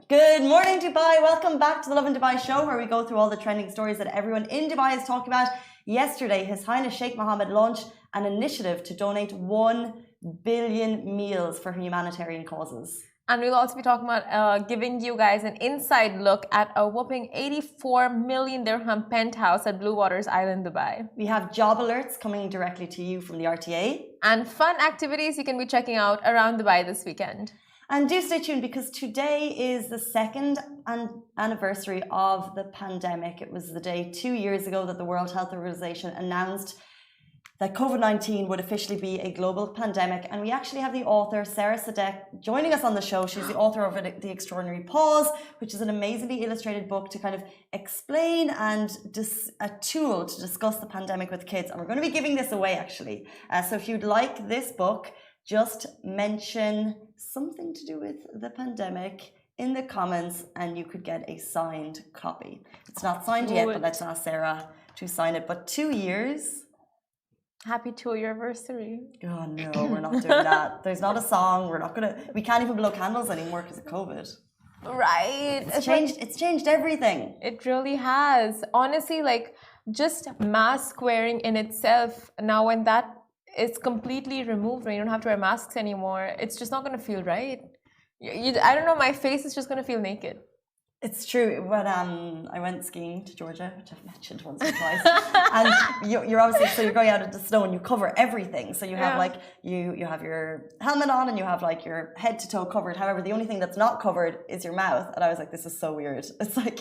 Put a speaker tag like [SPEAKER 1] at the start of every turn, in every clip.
[SPEAKER 1] Good morning, Dubai. Welcome back to the Lovin Dubai show, where we go through all the trending stories that everyone in Dubai is talking about. Yesterday, His Highness Sheikh Mohammed launched an initiative to donate 1 billion meals for humanitarian causes.
[SPEAKER 2] And we'll also be talking about giving you guys an inside look at a whopping 84 million dirham penthouse at Blue Waters Island, Dubai.
[SPEAKER 1] We have job alerts coming directly to you from the RTA.
[SPEAKER 2] And fun activities you can be checking out around Dubai this weekend.
[SPEAKER 1] And do stay tuned, because today is the second anniversary of the pandemic. It was the day 2 years ago that the World Health Organization announced that COVID-19 would officially be a global pandemic. And we actually have the author, Sarah Sadek, joining us on the show. She's the author of The Extraordinary Pause, which is an amazingly illustrated book to kind of explain and a tool to discuss the pandemic with kids. And we're going to be giving this away, actually. So if you'd like this book, just mention something to do with the pandemic in the comments and you could get a signed copy. It's not signed yet, but let's ask Sarah to sign it. But 2 years.
[SPEAKER 2] Happy 2-year anniversary.
[SPEAKER 1] Oh no, we're not doing that. There's not a song. We can't even blow candles anymore because of COVID.
[SPEAKER 2] Right.
[SPEAKER 1] It's changed everything.
[SPEAKER 2] It really has. Honestly, like, just mask wearing in itself, now when that is completely removed, when you don't have to wear masks anymore, it's just not going to feel right. I don't know, my face is just going to feel naked.
[SPEAKER 1] It's true. When I went skiing to Georgia, which I've mentioned once or twice, and you're obviously, so you're going out into the snow and you cover everything. So you have like you have your helmet on and you have like your head to toe covered. However, the only thing that's not covered is your mouth. And I was like, this is so weird. It's like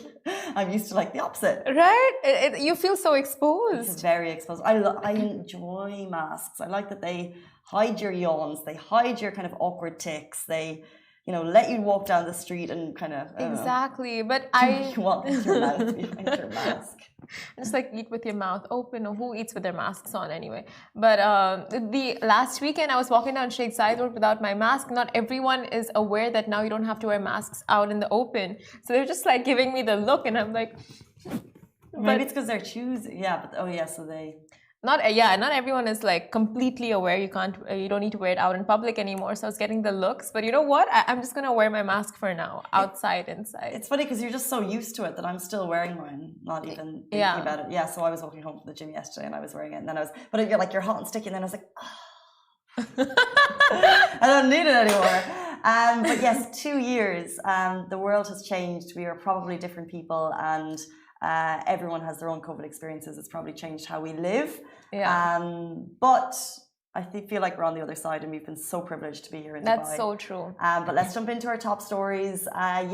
[SPEAKER 1] I'm used to like the opposite.
[SPEAKER 2] Right? You feel so exposed.
[SPEAKER 1] It's very exposed. I enjoy masks. I like that they hide your yawns. They hide your kind of awkward tics. They, let you walk down the street and kind of
[SPEAKER 2] exactly. But
[SPEAKER 1] you want your mouth behind your mask.
[SPEAKER 2] Just like eat with your mouth open, or who eats with their masks on anyway? But the last weekend I was walking down Sheikh Zayed Road without my mask. Not everyone is aware that now you don't have to wear masks out in the open. So they're just like giving me the look, and I'm like,
[SPEAKER 1] maybe it's because they're choosing. Yeah, but so they.
[SPEAKER 2] Not everyone is like completely aware you don't need to wear it out in public anymore. So I was getting the looks, but you know what? I'm just gonna wear my mask for now, outside, inside.
[SPEAKER 1] It's funny because you're just so used to it that I'm still wearing mine, not even thinking about it. Yeah, so I was walking home from the gym yesterday and I was wearing it, and then but you're hot and sticky, and then I was like, I don't need it anymore. But yes, 2 years. The world has changed. We are probably different people, and everyone has their own COVID experiences. It's probably changed how we live.
[SPEAKER 2] Yeah.
[SPEAKER 1] But I feel like we're on the other side, and we've been so privileged to be here in Dubai.
[SPEAKER 2] That's so true.
[SPEAKER 1] But let's jump into our top stories.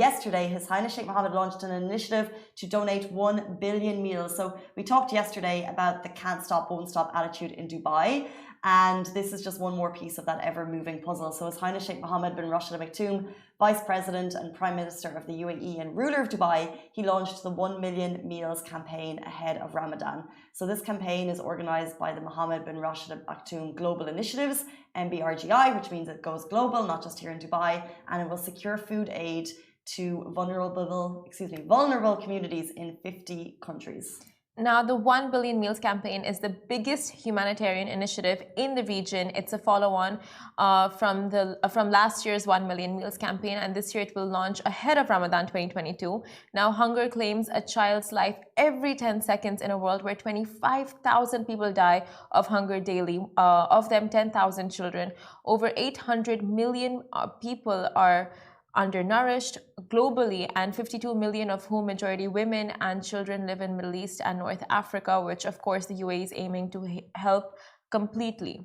[SPEAKER 1] Yesterday, His Highness Sheikh Mohammed launched an initiative to donate 1 billion meals. So we talked yesterday about the can't stop, won't stop attitude in Dubai. And this is just one more piece of that ever-moving puzzle. So His Highness Sheikh Mohammed bin Rashid Al Maktoum, Vice President and Prime Minister of the UAE and ruler of Dubai, he launched the 1 million meals campaign ahead of Ramadan. So this campaign is organized by the Mohammed bin Rashid Al Maktoum Global Initiatives, MBRGI, which means it goes global, not just here in Dubai, and it will secure food aid to vulnerable communities in 50 countries.
[SPEAKER 2] Now, the 1 billion meals campaign is the biggest humanitarian initiative in the region. It's a follow-on from last year's 1 million meals campaign, and this year it will launch ahead of Ramadan 2022. Now, hunger claims a child's life every 10 seconds in a world where 25,000 people die of hunger daily. Of them, 10,000 children. Over 800 million people are undernourished globally, and 52 million of whom majority women and children live in Middle East and North Africa, which of course the UAE is aiming to help completely.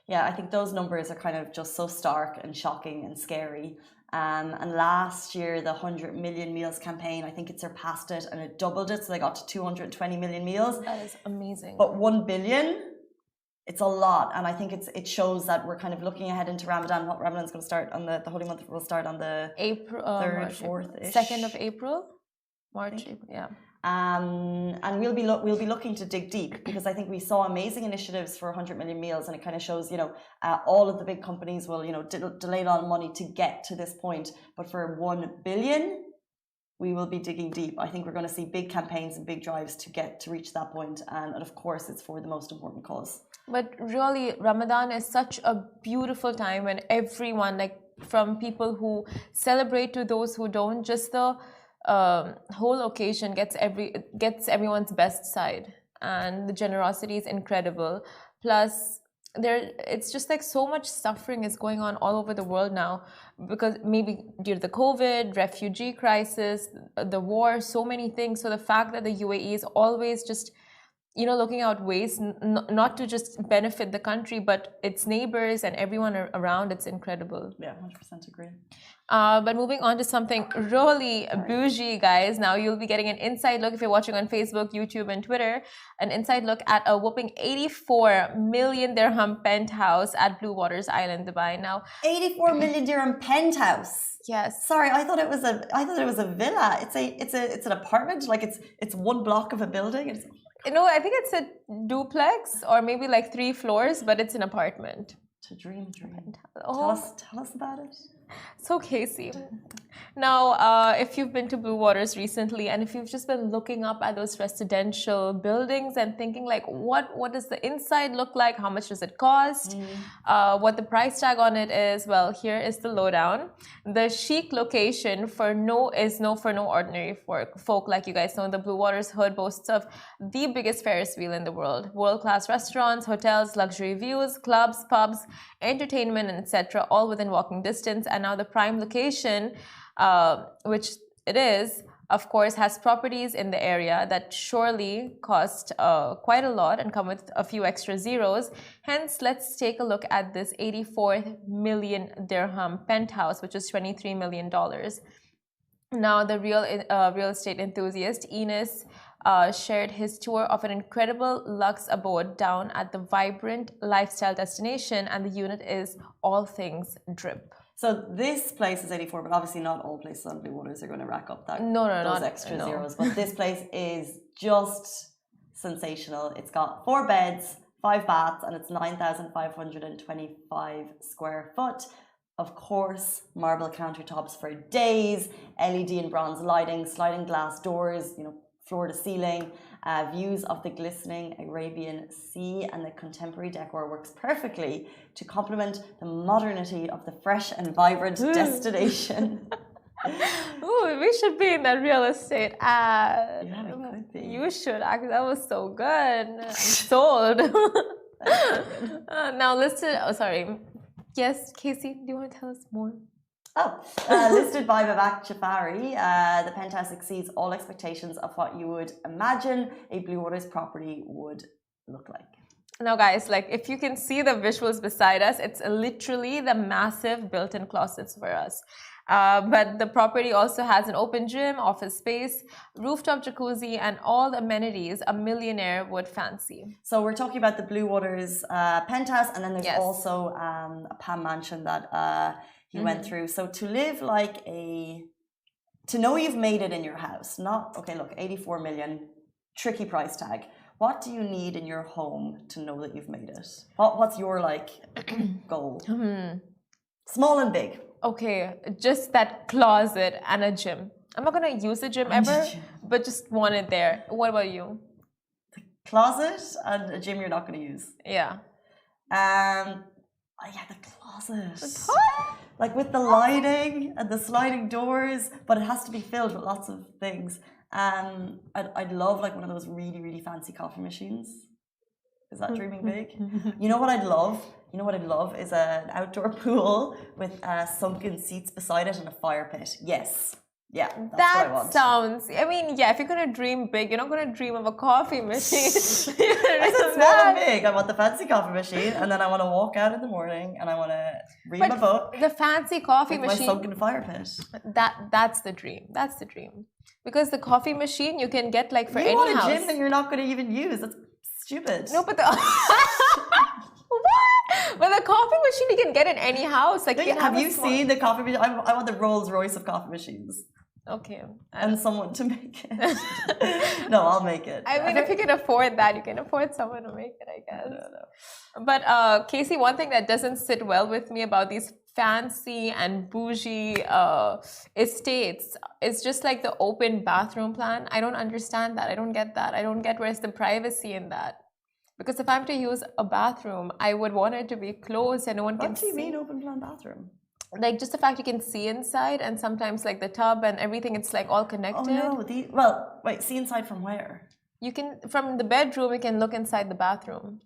[SPEAKER 1] Yeah, I think those numbers are kind of just so stark and shocking and scary. And last year, the 100 million meals campaign, I think it surpassed it and it doubled it. So they got to 220 million meals.
[SPEAKER 2] That is amazing.
[SPEAKER 1] But 1 billion, it's a lot, and I think it shows that we're kind of looking ahead into Ramadan. What Ramadan's going to start on the holy month will start on the
[SPEAKER 2] April,
[SPEAKER 1] 3rd,
[SPEAKER 2] March,
[SPEAKER 1] 4th,
[SPEAKER 2] 2nd of April, March, April, yeah.
[SPEAKER 1] And we'll be looking to dig deep, because I think we saw amazing initiatives for 100 million meals, and it kind of shows, all of the big companies will, delay on money to get to this point, but for 1 billion, we will be digging deep. I think we're going to see big campaigns and big drives to reach that point, and of course, it's for the most important cause.
[SPEAKER 2] But really, Ramadan is such a beautiful time when everyone, like from people who celebrate to those who don't, just the whole occasion gets everyone's best side, and the generosity is incredible. Plus, it's just like so much suffering is going on all over the world now, because maybe due to the COVID, refugee crisis, the war, so many things. So the fact that the UAE is always just looking out ways not to just benefit the country, but its neighbors and everyone around, it's incredible.
[SPEAKER 1] Yeah, 100% agree.
[SPEAKER 2] But moving on to something really bougie, guys. Now you'll be getting an inside look if you're watching on Facebook, YouTube, and Twitter. An inside look at a whopping 84 million dirham penthouse at Blue Waters Island, Dubai. Now,
[SPEAKER 1] 84 million dirham penthouse.
[SPEAKER 2] Yes.
[SPEAKER 1] Sorry, I thought it was a villa. It's an apartment. Like it's one block of a building.
[SPEAKER 2] I think it's a duplex or maybe like 3 floors, but it's an apartment.
[SPEAKER 1] To dream.
[SPEAKER 2] Oh.
[SPEAKER 1] Tell us about it.
[SPEAKER 2] So Casey, now if you've been to Blue Waters recently, and if you've just been looking up at those residential buildings and thinking like, what does the inside look like? How much does it cost? What the price tag on it is? Well, here is the lowdown. The chic location for no ordinary folk. Like you guys know, the Blue Waters Hood boasts of the biggest Ferris wheel in the world. World-class restaurants, hotels, luxury views, clubs, pubs, entertainment, and etc. all within walking distance. And now the prime location, which it is, of course, has properties in the area that surely cost quite a lot and come with a few extra zeros. Hence, let's take a look at this 84 million dirham penthouse, which is $23 million. Now, the real estate enthusiast, Enos, shared his tour of an incredible luxe abode down at the vibrant lifestyle destination, and the unit is all things drip.
[SPEAKER 1] So this place is 84, but obviously not all places on Blue Waters are going to rack up those extra zeros. But this place is just sensational. It's got 4 beds, 5 baths, and it's 9,525 square foot. Of course, marble countertops for days, LED and bronze lighting, sliding glass doors, floor to ceiling, views of the glistening Arabian Sea, and the contemporary decor works perfectly to complement the modernity of the fresh and vibrant destination.
[SPEAKER 2] Ooh, we should be in that real estate ad.
[SPEAKER 1] Yeah, we could be.
[SPEAKER 2] You should. Actually, that was so good. I'm sold. Now listen. Oh, sorry. Yes, Casey, do you want to tell us more?
[SPEAKER 1] Listed by Vivek Jafari, the penthouse exceeds all expectations of what you would imagine a Blue Waters property would look like.
[SPEAKER 2] Now, guys, like if you can see the visuals beside us, it's literally the massive built-in closets for us. But the property also has an open gym, office space, rooftop jacuzzi, and all the amenities a millionaire would fancy.
[SPEAKER 1] So we're talking about the Blue Waters penthouse, and then there's also a Palm mansion that he went through. So to live to know you've made it in your house, okay, look, 84 million, tricky price tag. What do you need in your home to know that you've made it? What's your goal? Small and big.
[SPEAKER 2] Okay, just that closet and a gym. I'm not gonna use the gym ever, but just want it there. What about you?
[SPEAKER 1] closet and a gym you're not going to use.
[SPEAKER 2] Yeah.
[SPEAKER 1] Yeah, the closet. Like with the lighting and the sliding doors, but it has to be filled with lots of things. I'd love like one of those really, really fancy coffee machines. Is that dreaming big? You know what I'd love? You know what I'd love is an outdoor pool with sunken seats beside it and a fire pit. Yes. Yeah, that's what I want.
[SPEAKER 2] That sounds, I mean, yeah, if you're going to dream big, you're not going to dream of a coffee machine.
[SPEAKER 1] I said small and big. I want the fancy coffee machine, and then I want to walk out in the morning and I want to read my book.
[SPEAKER 2] The fancy coffee
[SPEAKER 1] with
[SPEAKER 2] machine.
[SPEAKER 1] My sunken fire pit.
[SPEAKER 2] That's the dream. That's the dream. Because the coffee machine you can get like for any house.
[SPEAKER 1] You want a gym that you're not going to even use. That's stupid.
[SPEAKER 2] No, but the... What? But the coffee machine you can get in any house. Like,
[SPEAKER 1] have you seen the coffee machine? I want the Rolls Royce of coffee machines.
[SPEAKER 2] Okay.
[SPEAKER 1] And someone to make it. No, I'll make it.
[SPEAKER 2] I mean, if you can afford that, you can afford someone to make it, I guess.
[SPEAKER 1] No.
[SPEAKER 2] But Casey, one thing that doesn't sit well with me about these fancy and bougie estates is just like the open bathroom plan. I don't understand that. I don't get that. I don't get where's the privacy in that. Because if I'm to use a bathroom, I would want it to be closed and no one can see.
[SPEAKER 1] What do you mean open plan bathroom?
[SPEAKER 2] Like just the fact you can see inside, and sometimes like the tub and everything, it's like all connected.
[SPEAKER 1] Oh no! Well, wait. See inside from where?
[SPEAKER 2] You can from the bedroom. You can look inside the bathroom,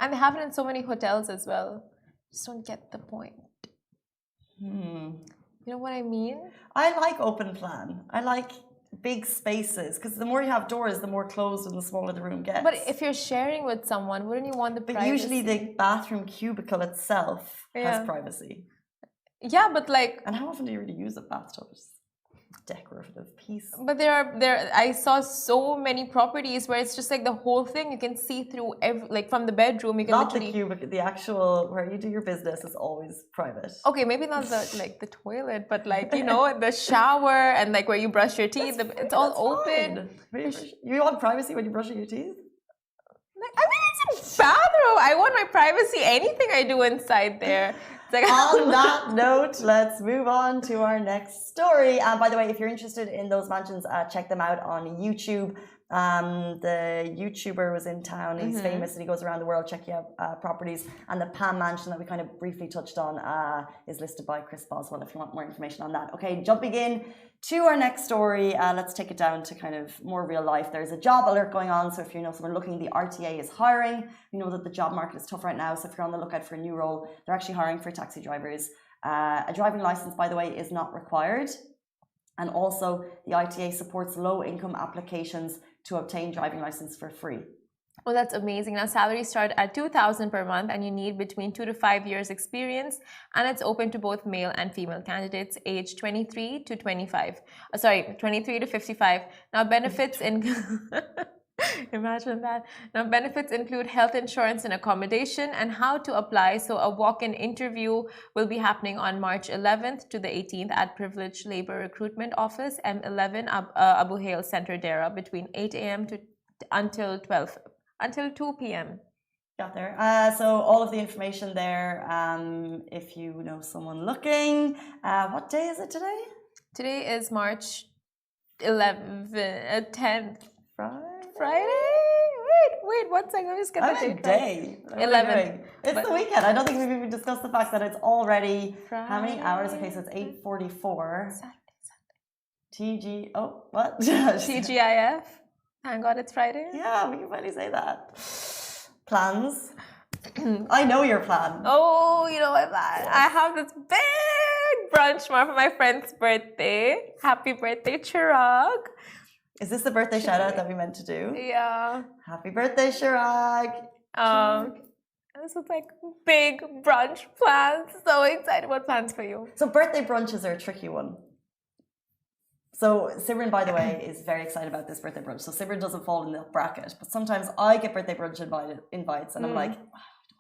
[SPEAKER 2] and they have it in so many hotels as well. Just don't get the point. You know what I mean?
[SPEAKER 1] I like open plan. I like big spaces because the more you have doors, the more closed and the smaller the room gets.
[SPEAKER 2] But if you're sharing with someone, wouldn't you want the privacy?
[SPEAKER 1] But usually the bathroom cubicle itself has privacy.
[SPEAKER 2] Yeah, but like...
[SPEAKER 1] And how often do you really use a bathtub? Just decorative piece.
[SPEAKER 2] But I saw so many properties where it's just like the whole thing. You can see through like from the bedroom. You can
[SPEAKER 1] not literally... the cubicle, the actual where you do your business is always private.
[SPEAKER 2] Okay, maybe not the toilet, but like, you know, the shower and like where you brush your teeth. It's all open.
[SPEAKER 1] You want privacy when you're brushing your teeth?
[SPEAKER 2] I mean, it's a bathroom. I want my privacy. Anything I do inside there. Like,
[SPEAKER 1] on that note, let's move on to our next story. By the way, if you're interested in those mansions, check them out on YouTube. The YouTuber was in town. He's famous and he goes around the world checking out properties. And the Pam mansion that we kind of briefly touched on is listed by Chris Boswell if you want more information on that. Okay, jumping in to our next story, let's take it down to kind of more real life. There's a job alert going on. So if you know someone looking, the RTA is hiring. We know that the job market is tough right now. So if you're on the lookout for a new role, they're actually hiring for taxi drivers. A driving license, by the way, is not required. And also the ITA supports low-income applications to obtain driving license for free.
[SPEAKER 2] Oh, that's amazing. Now, salaries start at $2,000 per month and you need between 2 to 5 years experience. And it's open to both male and female candidates aged 23 to 25. 23 to 55. Now, benefits imagine that. Now, benefits include health insurance and accommodation and how to apply. So a walk-in interview will be happening on March 11th to the 18th at Privileged Labor Recruitment Office, M11 Abu Hail Center, Dera, between 8 a.m. until 2 p.m.
[SPEAKER 1] Got there. So all of the information there, if you know someone looking. What day is it today?
[SPEAKER 2] Today is March 10th. Friday? Wait, 1 second. Let me just get the date.
[SPEAKER 1] Day.
[SPEAKER 2] 11th.
[SPEAKER 1] It's the weekend. I don't think we've even discussed the fact that it's already
[SPEAKER 2] Friday.
[SPEAKER 1] How many hours? Okay, so it's 8:44.
[SPEAKER 2] Saturday.
[SPEAKER 1] What?
[SPEAKER 2] TGIF. Thank God it's Friday.
[SPEAKER 1] Yeah, we can finally say that. Plans. I know your plan.
[SPEAKER 2] Oh, you know my plan. Yes. I have this big brunch tomorrow for my friend's birthday. Happy birthday, Chirag.
[SPEAKER 1] Is this the birthday shout out that we meant to do?
[SPEAKER 2] Yeah.
[SPEAKER 1] Happy birthday, Chirag.
[SPEAKER 2] This was like big brunch plans. So excited. What plans for you?
[SPEAKER 1] So birthday brunches are a tricky one. So Simran, by the way, is very excited about this birthday brunch. So Simran doesn't fall in the bracket, but sometimes I get birthday brunch invites, and I'm like, oh,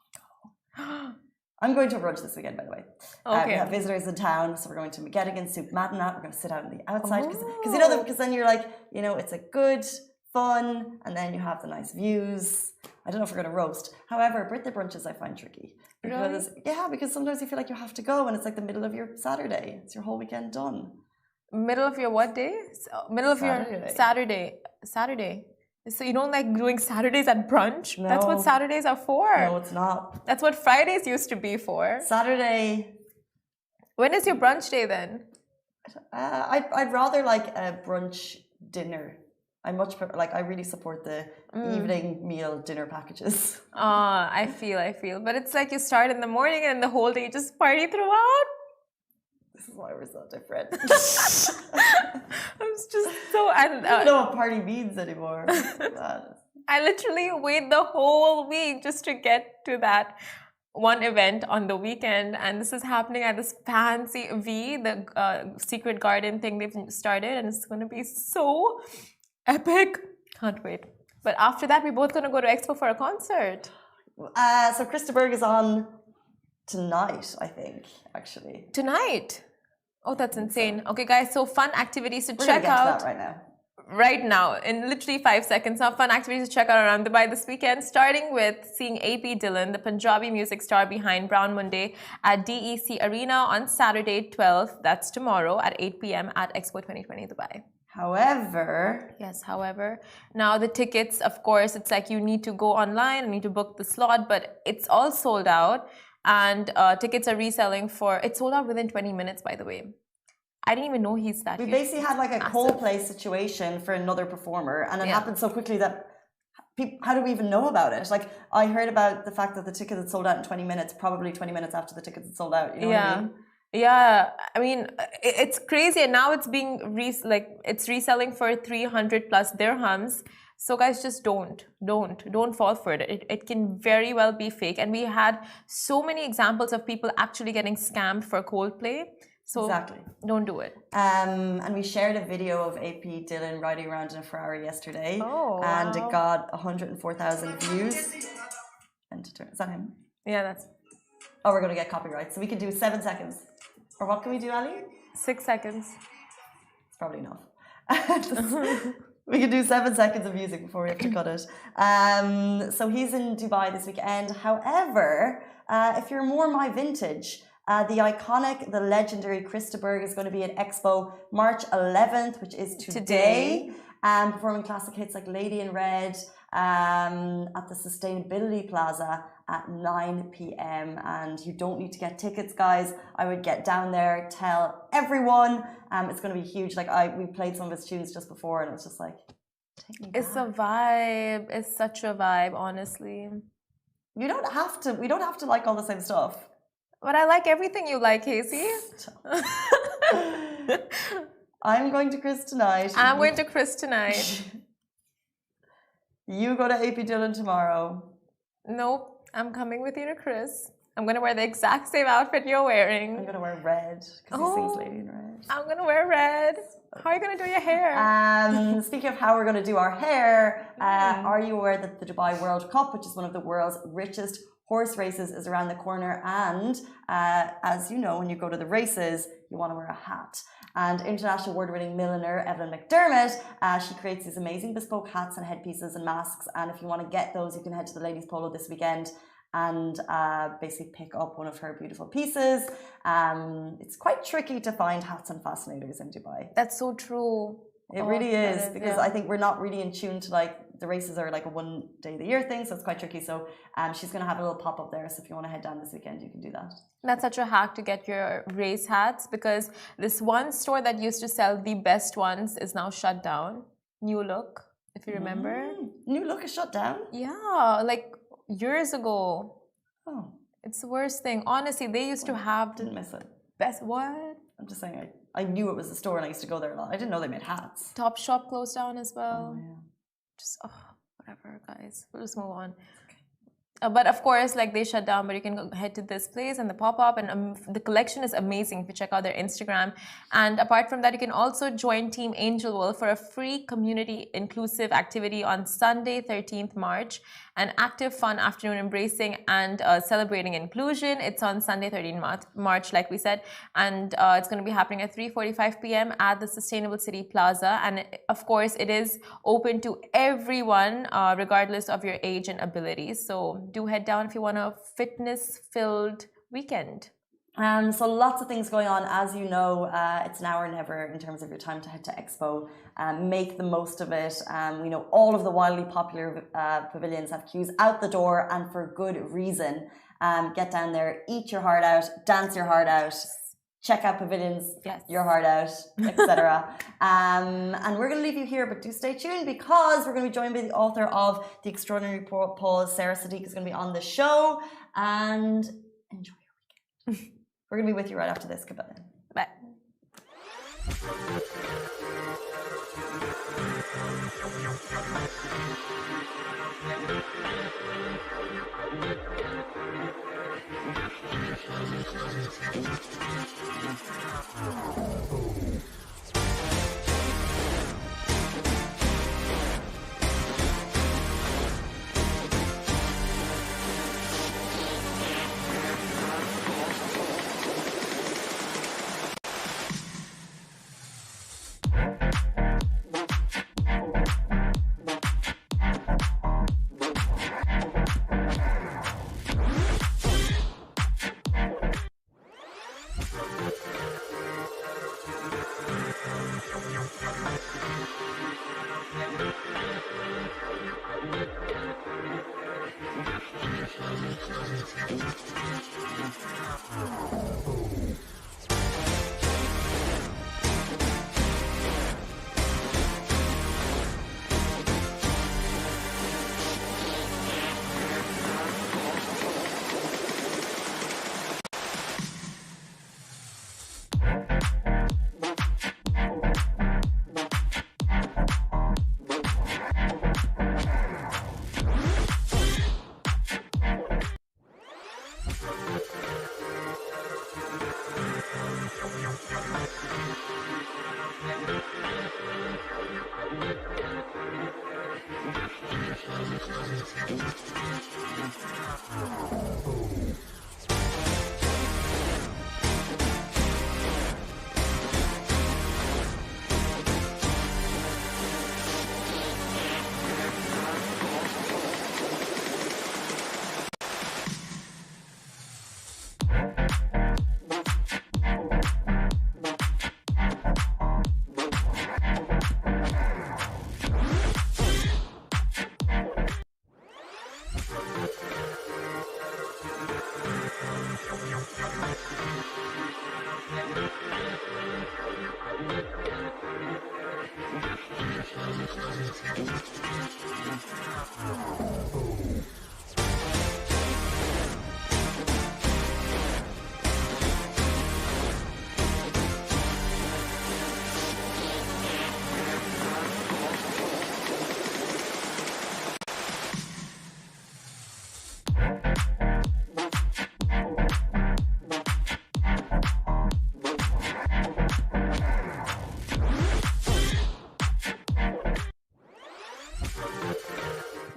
[SPEAKER 1] I don't want to go. I'm going to a brunch this weekend, by the way.
[SPEAKER 2] Okay.
[SPEAKER 1] We have visitors in town, so we're going to McGettigan, Soup Madinat. We're going to sit out on the outside because then you're like, it's a good fun, and then you have the nice views. I don't know if we're going to roast. However, birthday brunches I find tricky because because sometimes you feel like you have to go, and it's like the middle of your Saturday. It's your whole weekend done.
[SPEAKER 2] Middle of your what day? Middle of your Saturday. So you don't like doing Saturdays at brunch? That's what
[SPEAKER 1] No.
[SPEAKER 2] Saturdays are for.
[SPEAKER 1] No, it's not.
[SPEAKER 2] That's what Fridays used to be for.
[SPEAKER 1] Saturday,
[SPEAKER 2] When is your brunch day then?
[SPEAKER 1] I'd rather like a brunch dinner. I much prefer, like, I really support the evening meal dinner packages.
[SPEAKER 2] I feel. But it's like you start in the morning and the whole day you just party throughout.
[SPEAKER 1] This is why we're so different.
[SPEAKER 2] I'm just so.
[SPEAKER 1] I don't know what party means anymore.
[SPEAKER 2] I literally wait the whole week just to get to that one event on the weekend, and this is happening at this fancy the secret garden thing they've started, and it's going to be so epic. Can't wait. But after that, we're both going to go to Expo for a concert.
[SPEAKER 1] So Krista Berg is on tonight, I think, actually.
[SPEAKER 2] Tonight. Oh, that's insane. Okay, guys, so fun activities to
[SPEAKER 1] We're
[SPEAKER 2] check
[SPEAKER 1] gonna get to
[SPEAKER 2] out.
[SPEAKER 1] that right now.
[SPEAKER 2] Right now, in literally 5 seconds. Some fun activities to check out around Dubai this weekend, starting with seeing AP Dhillon, the Punjabi music star behind Brown Monday, at DEC Arena on Saturday 12th. That's tomorrow at 8 p.m. at Expo 2020 Dubai.
[SPEAKER 1] However,
[SPEAKER 2] Yes, however, now the tickets, of course, it's like you need to go online and need to book the slot, but it's all sold out. And tickets are reselling for, it's sold out within 20 minutes, by the way. I didn't even know he's that
[SPEAKER 1] we
[SPEAKER 2] huge.
[SPEAKER 1] basically had like a Coldplay situation for another performer, and it happened so quickly that people, how do we even know about it? Like, I heard about the fact that the ticket had sold out in 20 minutes, probably 20 minutes after the tickets had sold out. You know what I mean?
[SPEAKER 2] Yeah, I mean, it's crazy, and now it's being it's reselling for 300 plus dirhams. So guys, just don't fall for it. It can very well be fake, and we had so many examples of people actually getting scammed for Coldplay. So
[SPEAKER 1] Exactly.
[SPEAKER 2] don't do it.
[SPEAKER 1] And we shared a video of AP Dhillon riding around in a Ferrari yesterday, and it
[SPEAKER 2] wow.
[SPEAKER 1] got 104,000 views. And is that him?
[SPEAKER 2] Yeah, that's
[SPEAKER 1] Oh, we're going to get copyright, so we can do 7 seconds. Or what can we do, Ali?
[SPEAKER 2] 6 seconds.
[SPEAKER 1] It's probably enough. We can do 7 seconds of music before we have to cut it. So he's in Dubai this weekend. However, if you're more my vintage, the iconic, the legendary Krista Berg is going to be at Expo March 11th, which is today. Performing classic hits like Lady in Red at the Sustainability Plaza at 9 p.m. And you don't need to get tickets, guys. I would get down there, tell everyone. It's going to be huge. Like, we played some of his tunes just before, and it was just like, take me back.
[SPEAKER 2] It's a vibe. It's such a vibe, honestly.
[SPEAKER 1] We don't have to like all the same stuff.
[SPEAKER 2] But I like everything you like, Casey.
[SPEAKER 1] I'm going to Chris tonight.
[SPEAKER 2] I'm going to Chris tonight.
[SPEAKER 1] You go to AP Dhillon tomorrow.
[SPEAKER 2] Nope, I'm coming with you to Chris. I'm gonna wear the exact same outfit you're wearing.
[SPEAKER 1] I'm gonna wear red because he sings Lady in Red.
[SPEAKER 2] I'm gonna wear red. How are you gonna do your hair?
[SPEAKER 1] Speaking of how we're gonna do our hair, are you aware that the Dubai World Cup, which is one of the world's richest horse races, is around the corner? And as you know, when you go to the races, you want to wear a hat. And international award-winning milliner Evelyn McDermott, she creates these amazing bespoke hats and headpieces and masks. And if you want to get those, you can head to the Ladies Polo this weekend and basically pick up one of her beautiful pieces. It's quite tricky to find hats and fascinators in Dubai.
[SPEAKER 2] That's so true.
[SPEAKER 1] It really is, because I think we're not really in tune to, like, the races are like a one day of the year thing, so it's quite tricky. So she's going to have a little pop up there. So if you want to head down this weekend, you can do that. That's
[SPEAKER 2] such a hack to get your race hats, because this one store that used to sell the best ones is now shut down. New Look, if you remember.
[SPEAKER 1] New Look is shut down?
[SPEAKER 2] Yeah, like years ago.
[SPEAKER 1] Oh.
[SPEAKER 2] It's the worst thing. Honestly, they used to have.
[SPEAKER 1] Didn't miss it.
[SPEAKER 2] Best what?
[SPEAKER 1] I'm just saying, I knew it was a store and I used to go there a lot. I didn't know they made hats.
[SPEAKER 2] Topshop closed down as well.
[SPEAKER 1] Oh, yeah.
[SPEAKER 2] Just, whatever, guys. We'll just move on. But of course, like, they shut down, but you can head to this place and the pop-up, and the collection is amazing if you check out their Instagram. And apart from that, you can also join Team Angel Wolf for a free community inclusive activity on Sunday, 13th March. An active, fun afternoon embracing and celebrating inclusion. It's on Sunday, 13th March, like we said. And it's going to be happening at 3:45 p.m. at the Sustainable City Plaza. And of course, it is open to everyone, regardless of your age and abilities. So do head down if you want a fitness-filled weekend.
[SPEAKER 1] So lots of things going on, as you know. It's now or never in terms of your time to head to Expo. Make the most of it. We know all of the wildly popular pavilions have queues out the door, and for good reason. Get down there, eat your heart out, dance your heart out, check out pavilions, your heart out, etc. And we're going to leave you here, but do stay tuned because we're going to be joined by the author of The Extraordinary Pause. Sarah Sadiq is going to be on the show, and enjoy your weekend. We're going to be with you right after this. Goodbye.
[SPEAKER 2] Bye.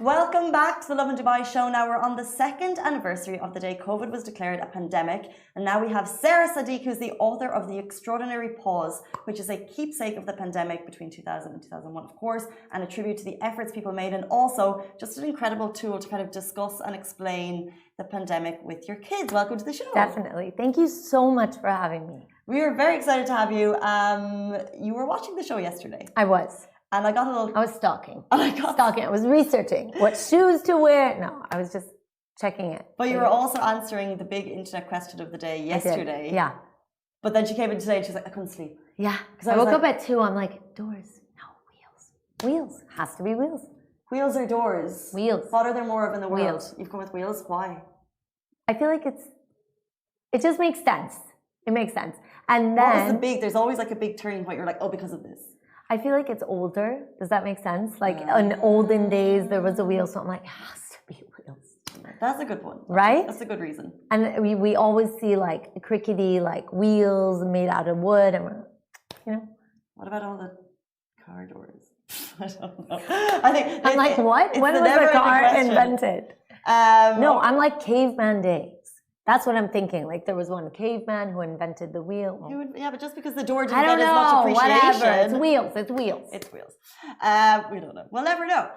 [SPEAKER 1] Welcome back to the Lovin Dubai show. Now we're on the second anniversary of the day COVID was declared a pandemic, and now we have Sarah Sadiq, who's the author of The Extraordinary Pause, which is a keepsake of the pandemic between 2000 and 2001, of course, and a tribute to the efforts people made, and also just an incredible tool to kind of discuss and explain the pandemic with your kids. Welcome to the show.
[SPEAKER 3] Definitely. Thank you so much for having me.
[SPEAKER 1] We are very excited to have you. You were watching the show yesterday.
[SPEAKER 3] I was.
[SPEAKER 1] And I got a little...
[SPEAKER 3] I was stalking.
[SPEAKER 1] Stalking.
[SPEAKER 3] I was researching what shoes to wear. No, I was just checking it.
[SPEAKER 1] But you were also answering the big internet question of the day yesterday.
[SPEAKER 3] Yeah.
[SPEAKER 1] But then she came in today and she's like, I couldn't sleep.
[SPEAKER 3] Yeah. Because I woke up at 2. I'm like, doors. No, wheels. Wheels. Has to be wheels.
[SPEAKER 1] Wheels or doors?
[SPEAKER 3] Wheels.
[SPEAKER 1] What are there more of in the world?
[SPEAKER 3] Wheels.
[SPEAKER 1] You've come with wheels? Why?
[SPEAKER 3] I feel like it just makes sense. It makes sense. And then...
[SPEAKER 1] What was the big... There's always like a big turning point. You're like, oh, because of this.
[SPEAKER 3] I feel like it's older. Does that make sense? Like in olden days, there was a wheel, so I'm like, it has to be wheels.
[SPEAKER 1] That's a good one.
[SPEAKER 3] Right?
[SPEAKER 1] That's a good reason.
[SPEAKER 3] And we always see like crickety, like wheels made out of wood, and we're, you know.
[SPEAKER 1] What about all the car doors? I don't know. I think
[SPEAKER 3] I'm like, what? When was the car invented? No, I'm like caveman days. That's what I'm thinking. Like there was one caveman who invented the wheel.
[SPEAKER 1] Yeah, but just because the door didn't get as much appreciation.
[SPEAKER 3] Whatever. It's wheels. It's wheels.
[SPEAKER 1] It's wheels. We don't know. We'll never know.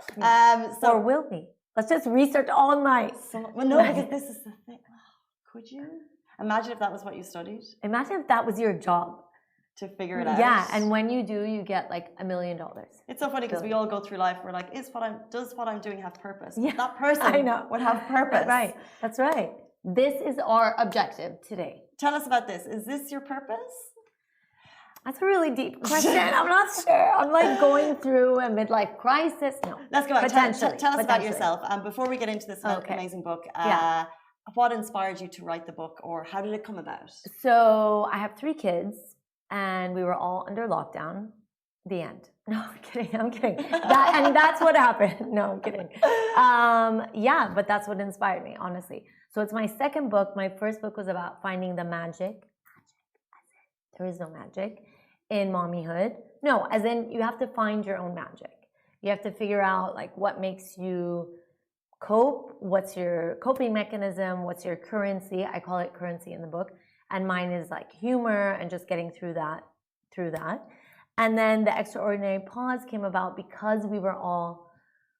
[SPEAKER 3] Or will we? Let's just research all night.
[SPEAKER 1] Well, no, because this is the thing. Could you? Imagine if that was what you studied,
[SPEAKER 3] Imagine if that was your job.
[SPEAKER 1] to figure it out.
[SPEAKER 3] Yeah, and when you do, you get like $1 million.
[SPEAKER 1] It's so funny because we all go through life. We're like, does what I'm doing have purpose?
[SPEAKER 3] Yeah,
[SPEAKER 1] That person would have purpose.
[SPEAKER 3] Right. That's right. This is our objective today.
[SPEAKER 1] Tell us about this. Is this your purpose?
[SPEAKER 3] That's a really deep question. I'm not sure. I'm like going through a midlife crisis. No.
[SPEAKER 1] Let's go back.
[SPEAKER 3] Potentially.
[SPEAKER 1] Tell us about yourself. Before we get into this amazing book, what inspired you to write the book, or how did it come about?
[SPEAKER 3] So I have 3 kids, and we were all under lockdown. The end. No, I'm kidding. I'm kidding. And that's what happened. No, I'm kidding. Yeah, but that's what inspired me, honestly. So it's my second book. My first book was about finding the magic. There is no magic in mommyhood. No, as in you have to find your own magic. You have to figure out like what makes you cope, what's your coping mechanism, what's your currency. I call it currency in the book. And mine is like humor and just getting through that. And then the extraordinary pause came about because we were all,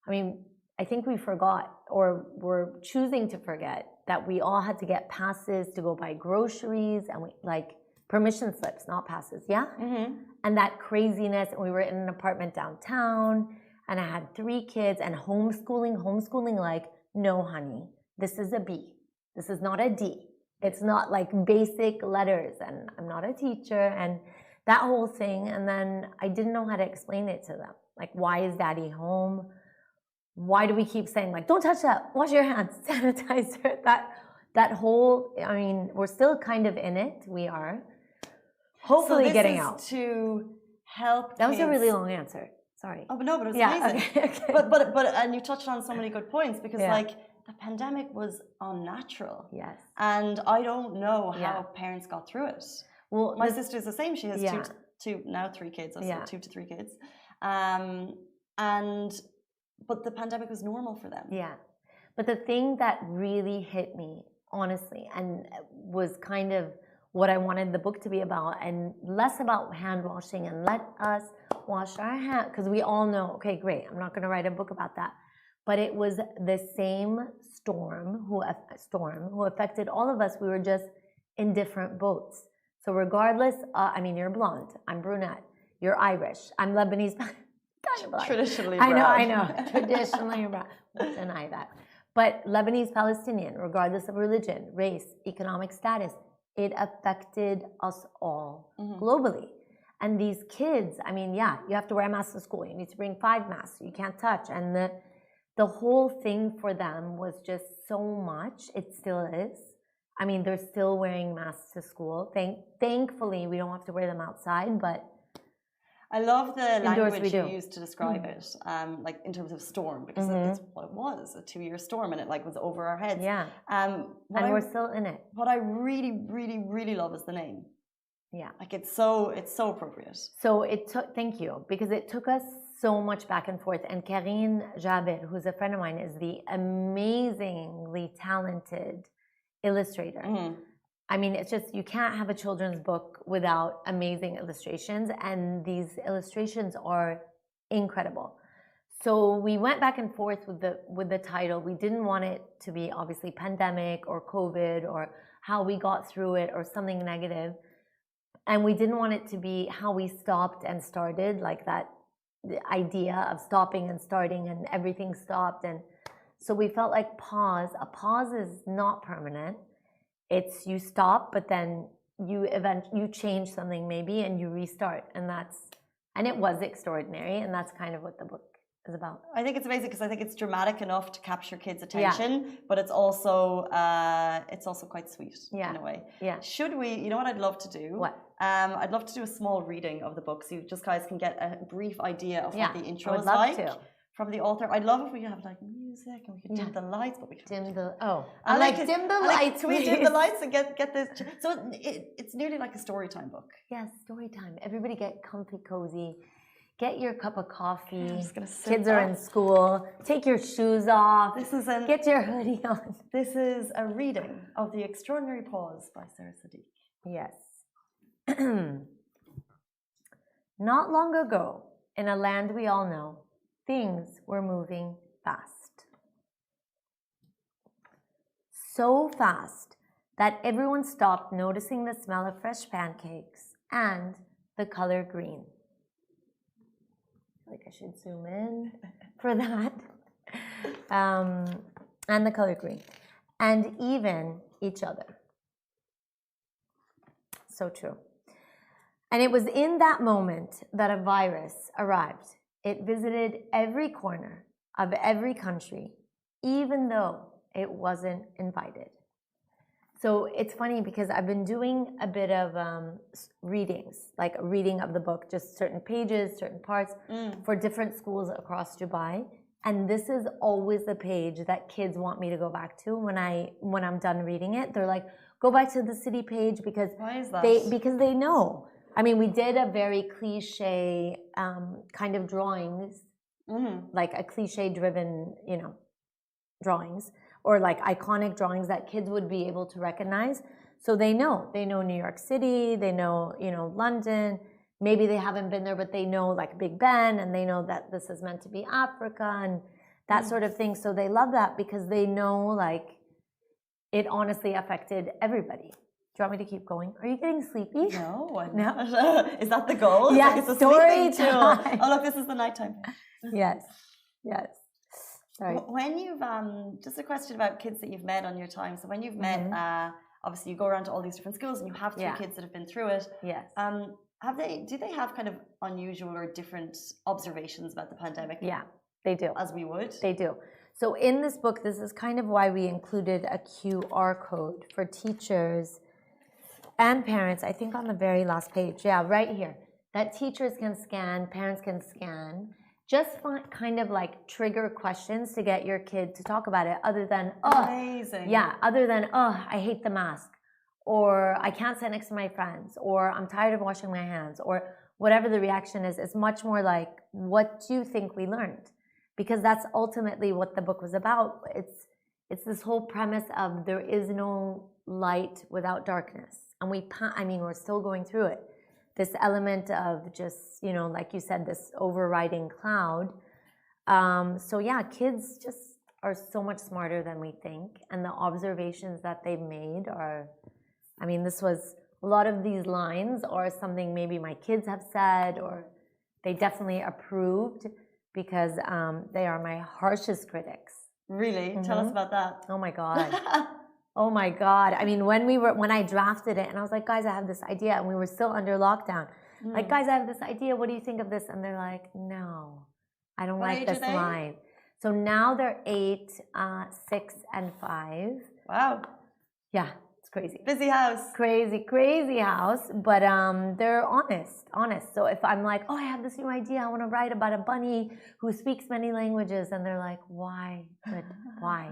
[SPEAKER 3] I mean, I think we forgot or were choosing to forget that we all had to get passes to go buy groceries, and we like permission slips, not passes. Yeah.
[SPEAKER 1] Mm-hmm.
[SPEAKER 3] And that craziness. And we were in an apartment downtown, and I had 3 kids, and homeschooling like, no, honey, this is a B. This is not a D. It's not like basic letters, and I'm not a teacher, and that whole thing. And then I didn't know how to explain it to them. Like, why is daddy home? Why do we keep saying like, don't touch that, wash your hands, sanitizer, that whole, I mean, we're still kind of in it. We are hopefully getting out.
[SPEAKER 1] To help
[SPEAKER 3] That was
[SPEAKER 1] kids.
[SPEAKER 3] a really long answer. Sorry.
[SPEAKER 1] Oh, but no, but it was amazing.
[SPEAKER 3] Okay.
[SPEAKER 1] But and you touched on so many good points because like the pandemic was unnatural.
[SPEAKER 3] Yes.
[SPEAKER 1] And I don't know how parents got through it.
[SPEAKER 3] Well,
[SPEAKER 1] my sister's the same. She has now 3 kids, so 2 to 3 kids. But the pandemic was normal for them.
[SPEAKER 3] Yeah. But the thing that really hit me, honestly, and was kind of what I wanted the book to be about, and less about hand washing and let us wash our hands, because we all know, okay, great, I'm not going to write a book about that. But it was the same storm who affected all of us. We were just in different boats. So regardless, I mean, you're blonde, I'm brunette, you're Irish, I'm Lebanese. Kind of like.
[SPEAKER 1] Traditionally brown.
[SPEAKER 3] I know. Traditionally brown. Don't deny that. But Lebanese Palestinian, regardless of religion, race, economic status, it affected us all globally. And these kids, I mean, you have to wear a mask to school. You need to bring 5 masks. You can't touch. And the whole thing for them was just so much. It still is. I mean, they're still wearing masks to school. Thankfully, we don't have to wear them outside, but
[SPEAKER 1] I love the language you used to describe it, like in terms of storm, because that's what it was, a 2-year storm, and it like was over our heads.
[SPEAKER 3] Yeah. And we're still in it.
[SPEAKER 1] What I really, really, really love is the name.
[SPEAKER 3] Yeah.
[SPEAKER 1] Like it's so appropriate.
[SPEAKER 3] So thank you, because it took us so much back and forth. And Karine Jaber, who's a friend of mine, is the amazingly talented illustrator. I mean, it's just, you can't have a children's book without amazing illustrations, and these illustrations are incredible. So we went back and forth with the title. We didn't want it to be obviously pandemic or COVID or how we got through it or something negative. And we didn't want it to be how we stopped and started, like that idea of stopping and starting and everything stopped. And so we felt like a pause is not permanent. It's you stop, but then you change something maybe and you restart, and it was extraordinary, and that's kind of what the book is about.
[SPEAKER 1] I think it's amazing because I think it's dramatic enough to capture kids' attention, but it's also quite sweet in a way.
[SPEAKER 3] Yeah.
[SPEAKER 1] Should we? You know what I'd love to do?
[SPEAKER 3] What?
[SPEAKER 1] I'd love to do a small reading of the book, so you just guys can get a brief idea of what the intro is like. From the author. I'd love if we have like music and we could dim the lights, but we can't.
[SPEAKER 3] Dim the lights.
[SPEAKER 1] Can we dim the lights and get this? So it's nearly like a story time book.
[SPEAKER 3] Yes, story time. Everybody get comfy, cozy. Get your cup of coffee.
[SPEAKER 1] I'm just gonna sit
[SPEAKER 3] Kids are in school. Take your shoes off. Get your hoodie on.
[SPEAKER 1] This is a reading of The Extraordinary Pause by Sarah Sadiq.
[SPEAKER 3] Yes. Not long ago, in a land we all know, things were moving fast. So fast that everyone stopped noticing the smell of fresh pancakes and the color green. I feel like I should zoom in for that. And the color green. And even each other. So true. And it was in that moment that a virus arrived. It visited every corner of every country, even though it wasn't invited. So it's funny because I've been doing a bit of readings, like a reading of the book, just certain pages, certain parts for different schools across Dubai. And this is always the page that kids want me to go back to when I'm done reading it. They're like, go back to the city page because
[SPEAKER 1] why is that?
[SPEAKER 3] Because they know. I mean, we did a very cliche kind of drawings, like a cliche-driven, drawings, or like iconic drawings that kids would be able to recognize. So they know New York City, they know, London. Maybe they haven't been there, but they know like Big Ben, and they know that this is meant to be Africa and that sort of thing. So they love that because they know like it honestly affected everybody. Do you want me to keep going? Are you getting sleepy?
[SPEAKER 1] No, I'm not. Is that the goal?
[SPEAKER 3] Yeah,
[SPEAKER 1] like it's a
[SPEAKER 3] story
[SPEAKER 1] sleeping
[SPEAKER 3] time.
[SPEAKER 1] tool. Oh, look, this is the nighttime.
[SPEAKER 3] Yes. Sorry.
[SPEAKER 1] When you've just a question about kids that you've met on your time. So when you've met, obviously you go around to all these different schools and you have three kids that have been through it.
[SPEAKER 3] Yes.
[SPEAKER 1] Do they have kind of unusual or different observations about the pandemic?
[SPEAKER 3] Yeah, they do.
[SPEAKER 1] As we would.
[SPEAKER 3] They do. So in this book, this is kind of why we included a QR code for teachers and parents. I think on the very last page. Yeah, right here. That teachers can scan, parents can scan. Just kind of like trigger questions to get your kid to talk about it other than,
[SPEAKER 1] amazing.
[SPEAKER 3] Yeah, other than, I hate the mask. Or I can't sit next to my friends. Or I'm tired of washing my hands. Or whatever the reaction is. It's much more like, what do you think we learned? Because that's ultimately what the book was about. It's this whole premise of there is no light without darkness. And we're still going through it. This element of just, like you said, this overriding cloud. So yeah, kids just are so much smarter than we think. And the observations that they've made are, this was, a lot of these lines are something maybe my kids have said, or they definitely approved because they are my harshest critics.
[SPEAKER 1] Really? Tell us about that.
[SPEAKER 3] Oh my God. Oh my God. When I drafted it and I was like, guys, I have this idea, and we were still under lockdown. Like, guys, I have this idea. What do you think of this? And they're like, no, I don't like this line. So now they're 8, 6, and 5.
[SPEAKER 1] Wow.
[SPEAKER 3] Yeah, it's crazy.
[SPEAKER 1] Busy house.
[SPEAKER 3] Crazy house. But they're honest. So if I'm like, I have this new idea. I want to write about a bunny who speaks many languages. And they're like, why? Why?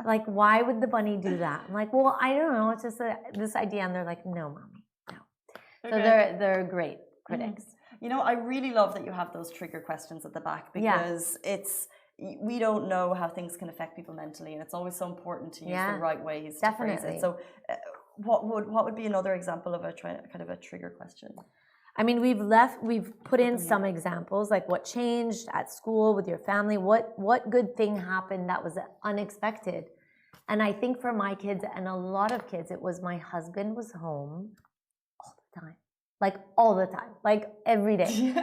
[SPEAKER 3] Like, why would the bunny do that? I'm like, well, I don't know. It's just this idea. And they're like, no, mommy, no. Okay. So they're great critics.
[SPEAKER 1] I really love that you have those trigger questions at the back because we don't know how things can affect people mentally. And it's always so important to use the right ways to phrase it. So what would be another example of a kind of a trigger question?
[SPEAKER 3] We've put in some examples, like what changed at school with your family, what good thing happened that was unexpected. And I think for my kids and a lot of kids, it was my husband was home all the time, like every day.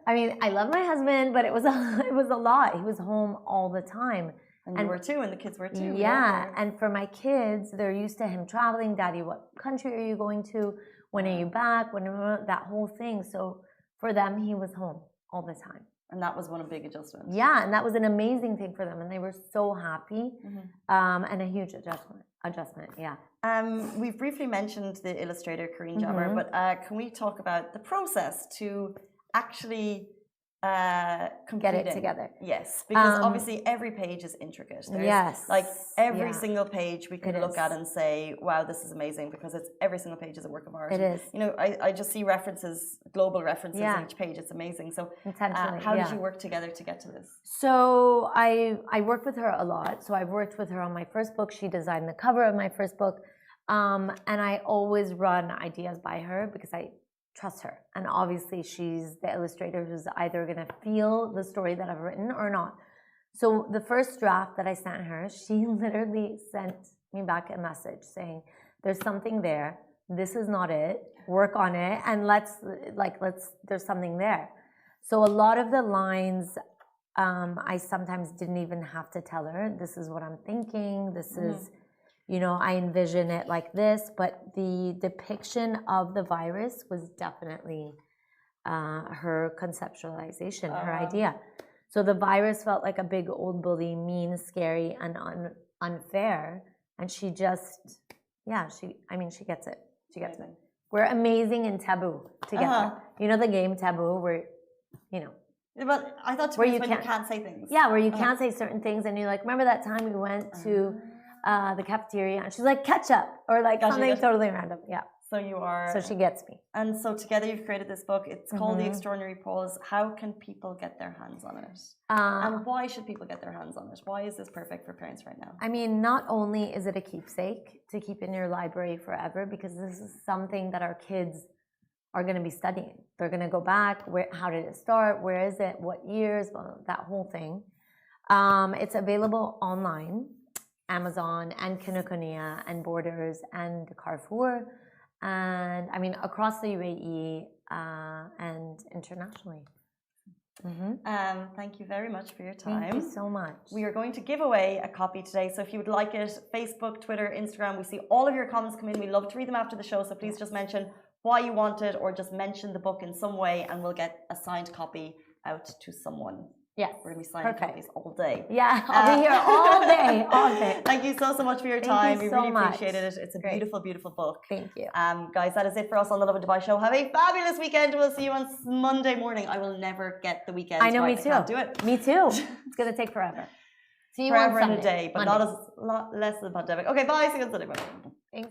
[SPEAKER 3] I love my husband, but it was a lot. He was home all the time.
[SPEAKER 1] And you were too, and the kids were too.
[SPEAKER 3] Yeah, and for my kids, they're used to him traveling. Daddy, what country are you going to? When are you back? That whole thing. So for them, he was home all the time.
[SPEAKER 1] And that was one of big adjustments.
[SPEAKER 3] Yeah, and that was an amazing thing for them. And they were so happy. And a huge adjustment, yeah.
[SPEAKER 1] We've briefly mentioned the illustrator, Karine Jabber, but can we talk about the process to actually
[SPEAKER 3] get it together?
[SPEAKER 1] Yes, because obviously every page is intricate. There's every single page we could look at and say, wow, this is amazing, because every single page is a work of art.
[SPEAKER 3] It is.
[SPEAKER 1] I just see references, global references on each page. It's amazing. So how did you work together to get to this?
[SPEAKER 3] So I worked with her a lot. So I've worked with her on my first book. She designed the cover of my first book. And I always run ideas by her because I trust her. And obviously she's the illustrator who's either going to feel the story that I've written or not. So the first draft that I sent her, she literally sent me back a message saying, there's something there. This is not it. Work on it. And there's something there. So a lot of the lines, I sometimes didn't even have to tell her, this is what I'm thinking. This is, I envision it like this. But the depiction of the virus was definitely her conceptualization, her idea. So the virus felt like a big old bully, mean, scary, and unfair. And she just, she gets it. She gets it. We're amazing in Taboo together. You know the game Taboo where,
[SPEAKER 1] But I thought when you can't say things.
[SPEAKER 3] Yeah, where you can't say certain things and you're like, remember that time we went to the cafeteria and she's like, ketchup, or like something totally random. Yeah.
[SPEAKER 1] So you are.
[SPEAKER 3] So she gets me.
[SPEAKER 1] And so together you've created this book. It's called The Extraordinary Pause. How can people get their hands on it? And why should people get their hands on it? Why is this perfect for parents right now?
[SPEAKER 3] I mean, not only is it a keepsake to keep in your library forever, because this is something that our kids are going to be studying. They're going to go back. How did it start? Where is it? What years? Well, that whole thing. It's available online, Amazon and Kinokuniya and Borders and Carrefour. And I mean, across the UAE and internationally.
[SPEAKER 1] Thank you very much for your time.
[SPEAKER 3] Thank you so much.
[SPEAKER 1] We are going to give away a copy today. So if you would like it, Facebook, Twitter, Instagram, we see all of your comments come in. We love to read them after the show. So please just mention why you want it or just mention the book in some way and we'll get a signed copy out to someone.
[SPEAKER 3] Yes.
[SPEAKER 1] We're going to be signing copies all day.
[SPEAKER 3] Yeah, I'll be here all day, all day.
[SPEAKER 1] Thank you so much for your time.
[SPEAKER 3] Thank you
[SPEAKER 1] we really
[SPEAKER 3] much.
[SPEAKER 1] Appreciated it. It's a beautiful, beautiful book.
[SPEAKER 3] Thank you.
[SPEAKER 1] Guys, that is it for us on the Lovin Dubai show. Have a fabulous weekend. We'll see you on Monday morning. I will never get the weekend.
[SPEAKER 3] I know,
[SPEAKER 1] right.
[SPEAKER 3] me too.
[SPEAKER 1] I can't do it.
[SPEAKER 3] Me too. It's going to take forever. See you
[SPEAKER 1] forever
[SPEAKER 3] on Sunday.
[SPEAKER 1] in a day, but not less than the pandemic. Okay, bye. See you on Sunday. Bye.
[SPEAKER 3] Thanks.